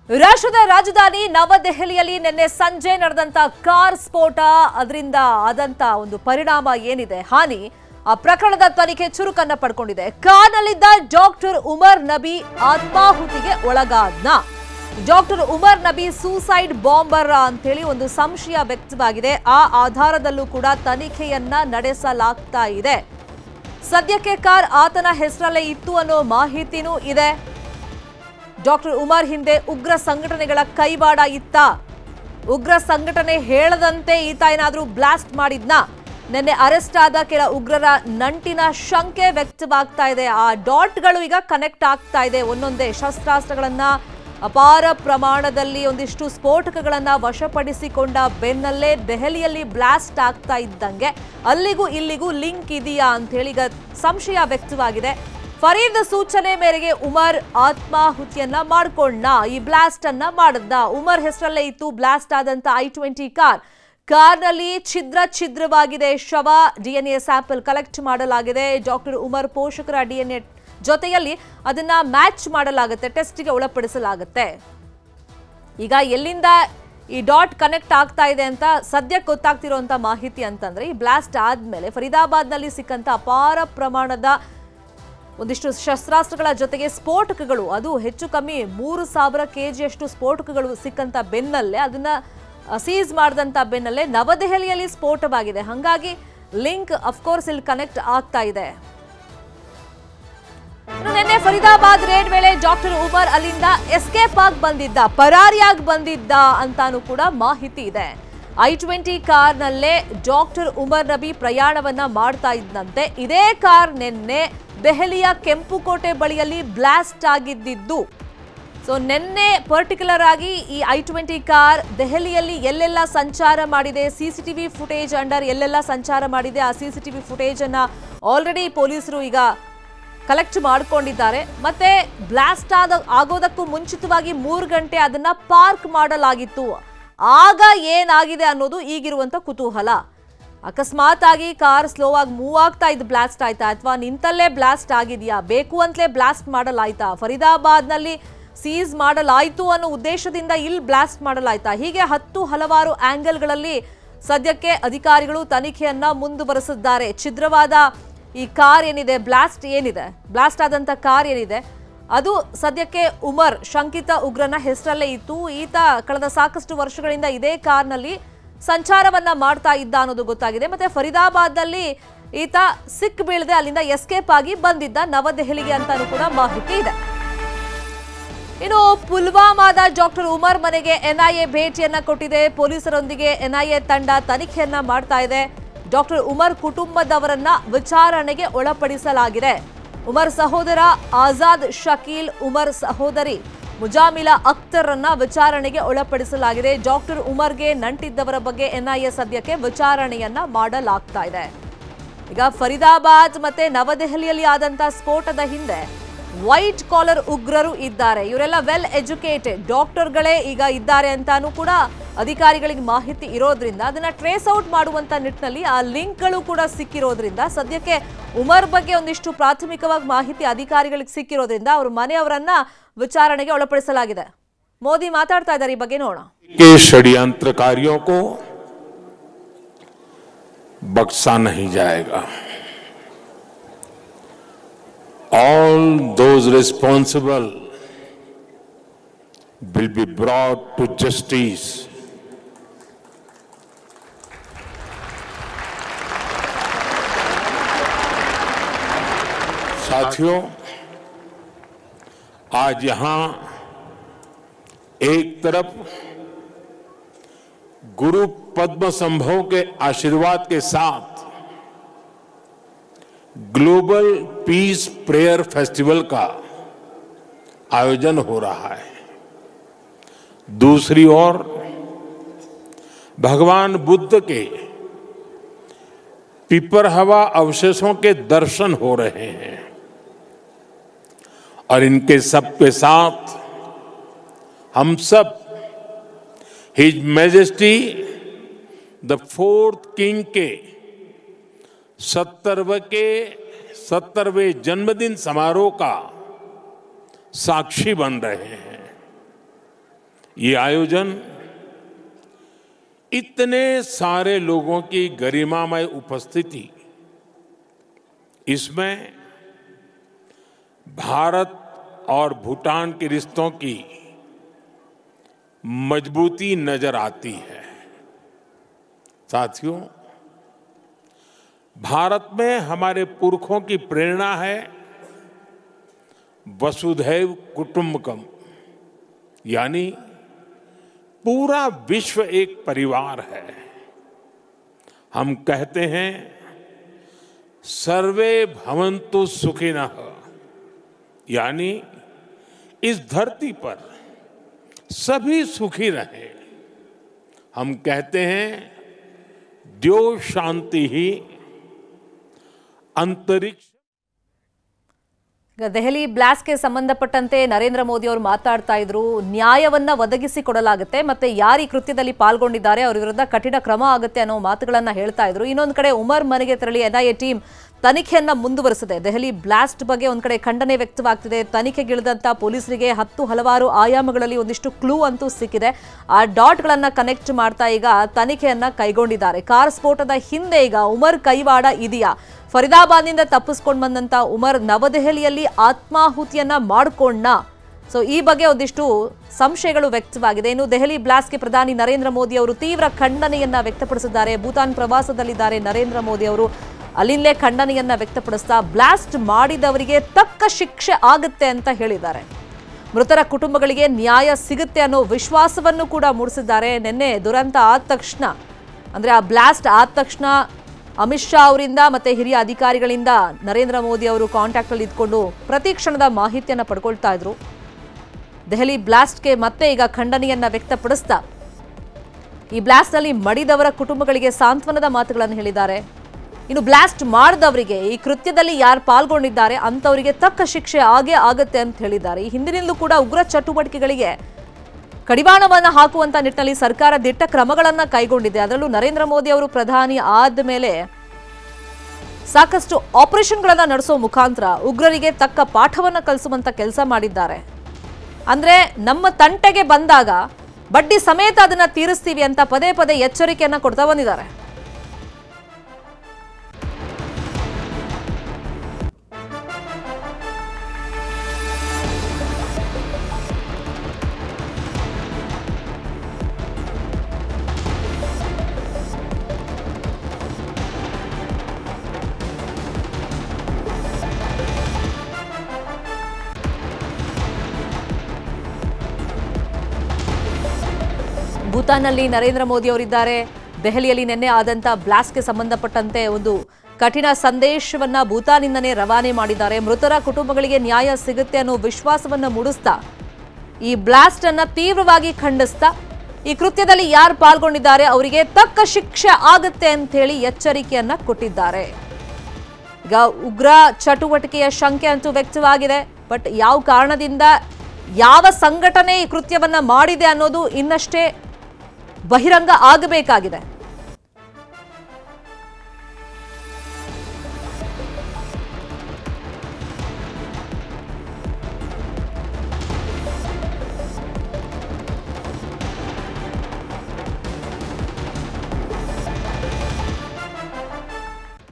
ರಾಷ್ಟ್ರದ ರಾಜಧಾನಿ ನವದೆಹಲಿಯಲ್ಲಿ ನಿನ್ನೆ ಸಂಜೆ ನಡೆದಂತ ಕಾರ್ ಸ್ಫೋಟ ಅದರಿಂದ ಆದಂತ ಒಂದು ಪರಿಣಾಮ ಏನಿದೆ ಹಾನಿ ಆ ಪ್ರಕರಣದ ತನಿಖೆ ಚುರುಕನ್ನ ಪಡ್ಕೊಂಡಿದೆ. ಕಾರ್ನಲ್ಲಿದ್ದ ಡಾಕ್ಟರ್ ಉಮರ್ ನಬಿ ಆತ್ಮಾಹುತಿಗೆ ಒಳಗಾದ್ನ. Doctor Umar Nabi suicide bomber ಅಂತ ಹೇಳಿ ಒಂದು ಸಂಶಯ ವ್ಯಕ್ತವಾಗಿದೆ. ಆ ಆಧಾರದಲ್ಲೂ ಕೂಡ ತನಿಖೆಯನ್ನ ನಡೆಸಲಾಗ್ತಾ ಇದೆ. ಸದ್ಯಕ್ಕೆ ಕಾರ್ ಆತನ ಹೆಸರಲ್ಲೇ ಇತ್ತು ಅನ್ನೋ ಮಾಹಿತಿನೂ ಇದೆ. ಡಾಕ್ಟರ್ ಉಮರ್ ಹಿಂದೆ ಉಗ್ರ ಸಂಘಟನೆಗಳ ಕೈವಾಡ ಇತ್ತ? ಉಗ್ರ ಸಂಘಟನೆ ಹೇಳದಂತೆ ಈತ ಏನಾದ್ರೂ ಬ್ಲಾಸ್ಟ್ ಮಾಡಿದ್ನ? ನಿನ್ನೆ ಅರೆಸ್ಟ್ ಆದ ಕೆಲ ಉಗ್ರರ ನಂಟಿನ ಶಂಕೆ ವ್ಯಕ್ತವಾಗ್ತಾ ಇದೆ. ಆ ಡಾಟ್ಗಳು ಈಗ ಕನೆಕ್ಟ್ ಆಗ್ತಾ ಇದೆ. ಒಂದೊಂದೇ ಶಸ್ತ್ರಾಸ್ತ್ರಗಳನ್ನ ಅಪಾರ ಪ್ರಮಾಣದಲ್ಲಿ ಒಂದಿಷ್ಟು ಸ್ಫೋಟಕಗಳನ್ನ ವಶಪಡಿಸಿಕೊಂಡ ಬೆನ್ನಲ್ಲೇ ದೆಹಲಿಯಲ್ಲಿ ಬ್ಲಾಸ್ಟ್ ಆಗ್ತಾ ಇದ್ದಂಗೆ ಅಲ್ಲಿಗೂ ಇಲ್ಲಿಗೂ ಲಿಂಕ್ ಇದೆಯಾ ಅಂತ ಹೇಳಿ ಈಗ ಸಂಶಯ ವ್ಯಕ್ತವಾಗಿದೆ. ಫರೀದ್ ಸೂಚನೆ ಮೇರೆಗೆ ಉಮರ್ ಆತ್ಮಾಹುತಿಯನ್ನ ಮಾಡ್ಕೊಂಡ. ಈ ಬ್ಲಾಸ್ಟ್ ಅನ್ನ ಮಾಡಿದ್ದ. ಉಮರ್ ಹೆಸರಲ್ಲೇ ಇತ್ತು ಬ್ಲಾಸ್ಟ್ ಆದಂತ I-20 ಕಾರ್ನಲ್ಲಿ ಛಿದ್ರವಾಗಿದೆ ಶವ. DNA ಸ್ಯಾಂಪಲ್ ಕಲೆಕ್ಟ್ ಮಾಡಲಾಗಿದೆ. ಡಾಕ್ಟರ್ ಉಮರ್ ಪೋಷಕರ DNA ಜೊತೆಯಲ್ಲಿ ಅದನ್ನ ಮ್ಯಾಚ್ ಮಾಡಲಾಗುತ್ತೆ, ಟೆಸ್ಟ್ಗೆ ಒಳಪಡಿಸಲಾಗುತ್ತೆ. ಈಗ ಎಲ್ಲಿಂದ ಈ ಡಾಟ್ ಕನೆಕ್ಟ್ ಆಗ್ತಾ ಇದೆ ಅಂತ ಸದ್ಯಕ್ಕೆ ಗೊತ್ತಾಗ್ತಿರುವಂತ ಮಾಹಿತಿ ಅಂತಂದ್ರೆ, ಈ ಬ್ಲಾಸ್ಟ್ ಆದ್ಮೇಲೆ ಫರೀದಾಬಾದ್ನಲ್ಲಿ ಸಿಕ್ಕಂತ ಅಪಾರ ಪ್ರಮಾಣದ ಒಂದಿಷ್ಟು ಶಸ್ತ್ರಾಸ್ತ್ರಗಳ ಜೊತೆಗೆ ಸ್ಫೋಟಕಗಳು, ಅದು ಹೆಚ್ಚು ಕಮ್ಮಿ 3000 kg ಸ್ಫೋಟಕಗಳು ಸಿಕ್ಕಂತ ಬೆನ್ನಲ್ಲೇ, ಅದನ್ನ ಸೀಸ್ ಮಾಡಿದಂತ ಬೆನ್ನಲ್ಲೇ ನವದೆಹಲಿಯಲ್ಲಿ ಸ್ಫೋಟವಾಗಿದೆ. ಹಾಗಾಗಿ ಲಿಂಕ್ ಅಫ್ಕೋರ್ಸ್ ಇಲ್ಲಿ ಕನೆಕ್ಟ್ ಆಗ್ತಾ ಇದೆ. ನಿನ್ನೆ ಫರೀದಾಬಾದ್ ರೇಡ್ ವೇಳೆ ಡಾಕ್ಟರ್ ಉಮರ್ ಅಲ್ಲಿಂದ ಎಸ್ಕೇಪ್ ಆಗಿ ಬಂದಿದ್ದ, ಪರಾರಿಯಾಗಿ ಬಂದಿದ್ದ ಅಂತಾನೂ ಕೂಡ ಮಾಹಿತಿ ಇದೆ. I-20 ಕಾರ್ನಲ್ಲೇ ಡಾಕ್ಟರ್ ಉಮರ್ ನಬಿ ಪ್ರಯಾಣವನ್ನ ಮಾಡ್ತಾ ಇದ್ದಂತೆ ಇದೇ ಕಾರ್ ನಿನ್ನೆ ದೆಹಲಿಯ ಕೆಂಪುಕೋಟೆ ಬಳಿಯಲ್ಲಿ ಬ್ಲಾಸ್ಟ್ ಆಗಿದ್ದು. ಸೊ ನಿನ್ನೆ ಪರ್ಟಿಕ್ಯುಲರ್ ಆಗಿ ಈ I-20 ಕಾರ್ ದೆಹಲಿಯಲ್ಲಿ ಎಲ್ಲೆಲ್ಲ ಸಂಚಾರ ಮಾಡಿದೆ, CCTV ಫುಟೇಜ್ ಅಂಡರ್ ಎಲ್ಲೆಲ್ಲ ಸಂಚಾರ ಮಾಡಿದೆ, ಆ CCTV ಫುಟೇಜ್ ಅನ್ನ ಆಲ್ರೆಡಿ ಪೊಲೀಸರು ಈಗ ಕಲೆಕ್ಟ್ ಮಾಡ್ಕೊಂಡಿದ್ದಾರೆ. ಮತ್ತೆ ಬ್ಲಾಸ್ಟ್ ಆಗೋದಕ್ಕೂ ಮುಂಚಿತವಾಗಿ 3 ಗಂಟೆ ಅದನ್ನ ಪಾರ್ಕ್ ಮಾಡಲಾಗಿತ್ತು. ಆಗ ಏನಾಗಿದೆ ಅನ್ನೋದು ಈಗಿರುವಂತ ಕುತೂಹಲ. ಅಕಸ್ಮಾತ್ ಆಗಿ ಕಾರ್ ಸ್ಲೋ ಆಗಿ ಮೂವ್ ಆಗ್ತಾ ಇದ್ದು ಬ್ಲಾಸ್ಟ್ ಆಯ್ತಾ, ಅಥವಾ ನಿಂತಲ್ಲೇ ಬ್ಲಾಸ್ಟ್ ಆಗಿದೆಯಾ, ಬೇಕು ಅಂತಲೇ ಬ್ಲಾಸ್ಟ್ ಮಾಡಲಾಯ್ತಾ, ಫರೀದಾಬಾದ್ನಲ್ಲಿ ಸೀಸ್ ಮಾಡಲಾಯ್ತು ಅನ್ನೋ ಉದ್ದೇಶದಿಂದ ಇಲ್ಲಿ ಬ್ಲಾಸ್ಟ್ ಮಾಡಲಾಯ್ತಾ, ಹೀಗೆ ಹಲವಾರು ಆಂಗಲ್ಗಳಲ್ಲಿ ಸದ್ಯಕ್ಕೆ ಅಧಿಕಾರಿಗಳು ತನಿಖೆಯನ್ನ ಮುಂದುವರೆಸಿದ್ದಾರೆ. ಛಿದ್ರವಾದ ಈ ಕಾರ್ ಏನಿದೆ, ಬ್ಲಾಸ್ಟ್ ಆದಂತ ಕಾರ್ ಏನಿದೆ, ಅದು ಸದ್ಯಕ್ಕೆ ಉಮರ್ ಶಂಕಿತ ಉಗ್ರನ ಹೆಸರಲ್ಲೇ ಇತ್ತು. ಈತ ಕಳೆದ ಸಾಕಷ್ಟು ವರ್ಷಗಳಿಂದ ಇದೇ ಕಾರ್ನಲ್ಲಿ ಸಂಚಾರವನ್ನ ಮಾಡ್ತಾ ಇದ್ದ ಅನ್ನೋದು ಗೊತ್ತಾಗಿದೆ. ಮತ್ತೆ ಫರೀದಾಬಾದ್ನಲ್ಲಿ ಈತ ಸಿಕ್ ಬೀಳದೆ ಅಲ್ಲಿಂದ ಎಸ್ಕೇಪ್ ಆಗಿ ಬಂದಿದ್ದ ನವದೆಹಲಿಗೆ ಅಂತಾನೂ ಕೂಡ ಮಾಹಿತಿ ಇದೆ. ಇನ್ನು ಪುಲ್ವಾಮಾದ ಡಾಕ್ಟರ್ ಉಮರ್ ಮನೆಗೆ NIA ಭೇಟಿಯನ್ನ ಕೊಟ್ಟಿದೆ. ಪೊಲೀಸರೊಂದಿಗೆ NIA ತಂಡ ತನಿಖೆಯನ್ನ ಮಾಡ್ತಾ ಇದೆ. ಡಾಕ್ಟರ್ ಉಮರ್ ಕುಟುಂಬದವರನ್ನ ವಿಚಾರಣೆಗೆ ಒಳಪಡಿಸಲಾಗಿದೆ. ಉಮರ್ ಸಹೋದರ ಆಜಾದ್ ಶಕೀಲ್, ಉಮರ್ ಸಹೋದರಿ ಮುಜಾಮಿಲಾ ಅಖ್ತರ್ ಅನ್ನ ವಿಚಾರಣೆಗೆ ಒಳಪಡಿಸಲಾಗಿದೆ. ಡಾಕ್ಟರ್ ಉಮರ್ಗೆ ನಂಟಿದ್ದವರ ಬಗ್ಗೆ NIA ಸದ್ಯಕ್ಕೆ ವಿಚಾರಣೆಯನ್ನ ಮಾಡಲಾಗ್ತಾ ಇದೆ. ಈಗ ಫರೀದಾಬಾದ್ ಮತ್ತೆ ನವದೆಹಲಿಯಲ್ಲಿ ಆದಂತ ಸ್ಫೋಟದ ಹಿಂದೆ ವೈಟ್ ಕಾಲರ್ ಉಗ್ರರು ಇದ್ದಾರೆ. ಇವರೆಲ್ಲ ವೆಲ್ ಎಜುಕೇಟೆಡ್ ಡಾಕ್ಟರ್ಗಳೇ ಈಗ ಇದ್ದಾರೆ ಅಂತಾನೂ ಕೂಡ ಅಧಿಕಾರಿಗಳಿಗೆ ಮಾಹಿತಿ ಇರೋದ್ರಿಂದ ಅದನ್ನ ಟ್ರೇಸ್ ಔಟ್ ಮಾಡುವಂತ ನಿಟ್ಟಿನಲ್ಲಿ ಆ ಲಿಂಕ್ಗಳು ಕೂಡ ಸಿಕ್ಕಿರೋದ್ರಿಂದ ಸದ್ಯಕ್ಕೆ ಉಮರ್ ಬಗ್ಗೆ ಒಂದಿಷ್ಟು ಪ್ರಾಥಮಿಕವಾಗಿ ಮಾಹಿತಿ ಅಧಿಕಾರಿಗಳಿಗೆ ಸಿಕ್ಕಿರೋದ್ರಿಂದ ಅವ್ರ ಮನೆಯವರನ್ನ ವಿಚಾರಣೆಗೆ ಒಳಪಡಿಸಲಾಗಿದೆ. ಮೋದಿ ಮಾತಾಡ್ತಾ ಇದ್ದಾರೆ, ಈ ಬಗ್ಗೆ ನೋಡೋಣ. षड्यंत्रकारियों को बख्शा नहीं जाएगा. All those responsible will be brought to justice. साथियों, आज यहां एक तरफ गुरु पद्म संभव के आशीर्वाद के साथ ग्लोबल पीस प्रेयर फेस्टिवल का आयोजन हो रहा है. दूसरी ओर भगवान बुद्ध के पिपरहवा अवशेषों के दर्शन हो रहे हैं और इनके सब के साथ हम सब his majesty the 4th king के 70वें जन्मदिन समारोह का साक्षी बन रहे हैं. ये आयोजन इतने सारे लोगों की गरिमामय उपस्थिति, इसमें भारत और भूटान के रिश्तों की मजबूती नजर आती है। साथियों, भारत में हमारे पुरखों की प्रेरणा है वसुधैव कुटुंबकम, यानी पूरा विश्व एक परिवार है। हम कहते हैं सर्वे भवन्तु सुखिनः, यानी इस धरती पर सभी सुखी रहें। हम कहते हैं द्यो शांति ही अंतरिक्ष। ಈಗ ದೆಹಲಿ ಬ್ಲಾಸ್ಟ್ಗೆ ಸಂಬಂಧಪಟ್ಟಂತೆ ನರೇಂದ್ರ ಮೋದಿ ಅವರು ಮಾತಾಡ್ತಾ ಇದ್ರು, ನ್ಯಾಯವನ್ನ ಒದಗಿಸಿಕೊಡಲಾಗುತ್ತೆ ಮತ್ತೆ ಯಾರು ಈ ಕೃತ್ಯದಲ್ಲಿ ಪಾಲ್ಗೊಂಡಿದ್ದಾರೆ ಅವರ ವಿರುದ್ಧ ಕಠಿಣ ಕ್ರಮ ಆಗುತ್ತೆ ಅನ್ನೋ ಮಾತುಗಳನ್ನ ಹೇಳ್ತಾ ಇದ್ರು. ಇನ್ನೊಂದು ಕಡೆ ಉಮರ್ ಮನೆಗೆ ತೆರಳಿ ಎನ್ಐಎ ಟೀಮ್ ತನಿಖೆಯನ್ನ ಮುಂದುವರಿಸಿದೆ. ದೆಹಲಿ ಬ್ಲಾಸ್ಟ್ ಬಗ್ಗೆ ಒಂದ್ ಕಡೆ ಖಂಡನೆ ವ್ಯಕ್ತವಾಗ್ತಿದೆ. ತನಿಖೆಗಿಳಿದಂತ ಪೊಲೀಸರಿಗೆ ಹಲವಾರು ಆಯಾಮಗಳಲ್ಲಿ ಒಂದಿಷ್ಟು ಕ್ಲೂ ಅಂತೂ ಸಿಕ್ಕಿದೆ. ಆ ಡಾಟ್ಗಳನ್ನ ಕನೆಕ್ಟ್ ಮಾಡ್ತಾ ಈಗ ತನಿಖೆಯನ್ನ ಕೈಗೊಂಡಿದ್ದಾರೆ. ಕಾರ್ ಸ್ಫೋಟದ ಹಿಂದೆ ಈಗ ಉಮರ್ ಕೈವಾಡ ಇದೆಯಾ? ಫರೀದಾಬಾದ್ನಿಂದ ತಪ್ಪಿಸ್ಕೊಂಡು ಬಂದಂತ ಉಮರ್ ನವದೆಹಲಿಯಲ್ಲಿ ಆತ್ಮಾಹುತಿಯನ್ನ ಮಾಡ್ಕೊಂಡ. ಸೊ ಈ ಬಗ್ಗೆ ಒಂದಿಷ್ಟು ಸಂಶಯಗಳು ವ್ಯಕ್ತವಾಗಿದೆ. ಇನ್ನು ದೆಹಲಿ ಬ್ಲಾಸ್ಟ್ಗೆ ಪ್ರಧಾನಿ ನರೇಂದ್ರ ಮೋದಿ ಅವರು ತೀವ್ರ ಖಂಡನೆಯನ್ನ ವ್ಯಕ್ತಪಡಿಸಿದ್ದಾರೆ. ಭೂತಾನ್ ಪ್ರವಾಸದಲ್ಲಿದ್ದಾರೆ ನರೇಂದ್ರ ಮೋದಿ ಅವರು. ಅಲ್ಲಿಂದಲೇ ಖಂಡನೆಯನ್ನ ವ್ಯಕ್ತಪಡಿಸ್ತಾ ಬ್ಲಾಸ್ಟ್ ಮಾಡಿದವರಿಗೆ ತಕ್ಕ ಶಿಕ್ಷೆ ಆಗುತ್ತೆ ಅಂತ ಹೇಳಿದ್ದಾರೆ. ಮೃತರ ಕುಟುಂಬಗಳಿಗೆ ನ್ಯಾಯ ಸಿಗುತ್ತೆ ಅನ್ನೋ ವಿಶ್ವಾಸವನ್ನು ಕೂಡ ಮೂಡಿಸಿದ್ದಾರೆ. ನಿನ್ನೆ ದುರಂತ ಆದ ತಕ್ಷಣ, ಅಂದ್ರೆ ಆ ಬ್ಲಾಸ್ಟ್ ಆದ ತಕ್ಷಣ ಅಮಿತ್ ಶಾ ಅವರಿಂದ ಮತ್ತೆ ಹಿರಿಯ ಅಧಿಕಾರಿಗಳಿಂದ ನರೇಂದ್ರ ಮೋದಿ ಅವರು ಕಾಂಟ್ಯಾಕ್ಟ್ ಅಲ್ಲಿ ಇದ್ಕೊಂಡು ಪ್ರತಿ ಕ್ಷಣದ ಮಾಹಿತಿಯನ್ನ ಪಡ್ಕೊಳ್ತಾ ಇದ್ರು. ದೆಹಲಿ ಬ್ಲಾಸ್ಟ್ಗೆ ಮತ್ತೆ ಈಗ ಖಂಡನೆಯನ್ನ ವ್ಯಕ್ತಪಡಿಸ್ತಾ ಈ ಬ್ಲಾಸ್ಟ್ ನಲ್ಲಿ ಮಡಿದವರ ಕುಟುಂಬಗಳಿಗೆ ಸಾಂತ್ವನದ ಮಾತುಗಳನ್ನು ಹೇಳಿದ್ದಾರೆ. ಇನ್ನು ಬ್ಲಾಸ್ಟ್ ಮಾಡಿದವರಿಗೆ, ಈ ಕೃತ್ಯದಲ್ಲಿ ಯಾರು ಪಾಲ್ಗೊಂಡಿದ್ದಾರೆ ಅಂತವರಿಗೆ ತಕ್ಕ ಶಿಕ್ಷೆ ಆಗೇ ಆಗುತ್ತೆ ಅಂತ ಹೇಳಿದ್ದಾರೆ. ಈ ಹಿಂದಿನಿಂದಲೂ ಕೂಡ ಉಗ್ರ ಚಟುವಟಿಕೆಗಳಿಗೆ ಕಡಿವಾಣವನ್ನು ಹಾಕುವಂತ ನಿಟ್ಟಿನಲ್ಲಿ ಸರ್ಕಾರ ದಿಟ್ಟ ಕ್ರಮಗಳನ್ನ ಕೈಗೊಂಡಿದೆ. ಅದರಲ್ಲೂ ನರೇಂದ್ರ ಮೋದಿ ಅವರು ಪ್ರಧಾನಿ ಆದ ಮೇಲೆ ಸಾಕಷ್ಟು ಆಪರೇಷನ್ಗಳನ್ನ ನಡೆಸೋ ಮುಖಾಂತರ ಉಗ್ರರಿಗೆ ತಕ್ಕ ಪಾಠವನ್ನ ಕಲಿಸುವಂತ ಕೆಲಸ ಮಾಡಿದ್ದಾರೆ. ಅಂದ್ರೆ ನಮ್ಮ ತಂಟೆಗೆ ಬಂದಾಗ ಬಡ್ಡಿ ಸಮೇತ ಅದನ್ನ ತೀರಿಸ್ತೀವಿ ಅಂತ ಪದೇ ಪದೇ ಎಚ್ಚರಿಕೆಯನ್ನ ಕೊಡ್ತಾ ಬಂದಿದ್ದಾರೆ. ಭೂತಾನ್ನಲ್ಲಿ ನರೇಂದ್ರ ಮೋದಿ ಅವರಿದ್ದಾರೆ. ದೆಹಲಿಯಲ್ಲಿ ನಿನ್ನೆ ಆದಂತ ಬ್ಲಾಸ್ಟ್ಗೆ ಸಂಬಂಧಪಟ್ಟಂತೆ ಒಂದು ಕಠಿಣ ಸಂದೇಶವನ್ನ ಭೂತಾನಿಂದನೇ ರವಾನೆ ಮಾಡಿದ್ದಾರೆ. ಮೃತರ ಕುಟುಂಬಗಳಿಗೆ ನ್ಯಾಯ ಸಿಗುತ್ತೆ ಅನ್ನೋ ವಿಶ್ವಾಸವನ್ನ ಮೂಡಿಸ್ತಾ ಈ ಬ್ಲಾಸ್ಟ್ ಅನ್ನ ತೀವ್ರವಾಗಿ ಖಂಡಿಸ್ತಾ ಈ ಕೃತ್ಯದಲ್ಲಿ ಯಾರು ಪಾಲ್ಗೊಂಡಿದ್ದಾರೆ ಅವರಿಗೆ ತಕ್ಕ ಶಿಕ್ಷೆ ಆಗುತ್ತೆ ಅಂತ ಹೇಳಿ ಎಚ್ಚರಿಕೆಯನ್ನ ಕೊಟ್ಟಿದ್ದಾರೆ. ಈಗ ಉಗ್ರ ಚಟುವಟಿಕೆಯ ಶಂಕೆ ಅಂತೂ ವ್ಯಕ್ತವಾಗಿದೆ. ಬಟ್ ಯಾವ ಕಾರಣದಿಂದ ಯಾವ ಸಂಘಟನೆ ಈ ಕೃತ್ಯವನ್ನ ಮಾಡಿದೆ ಅನ್ನೋದು ಇನ್ನಷ್ಟೇ ಬಹಿರಂಗ ಆಗಬೇಕಾಗಿದೆ.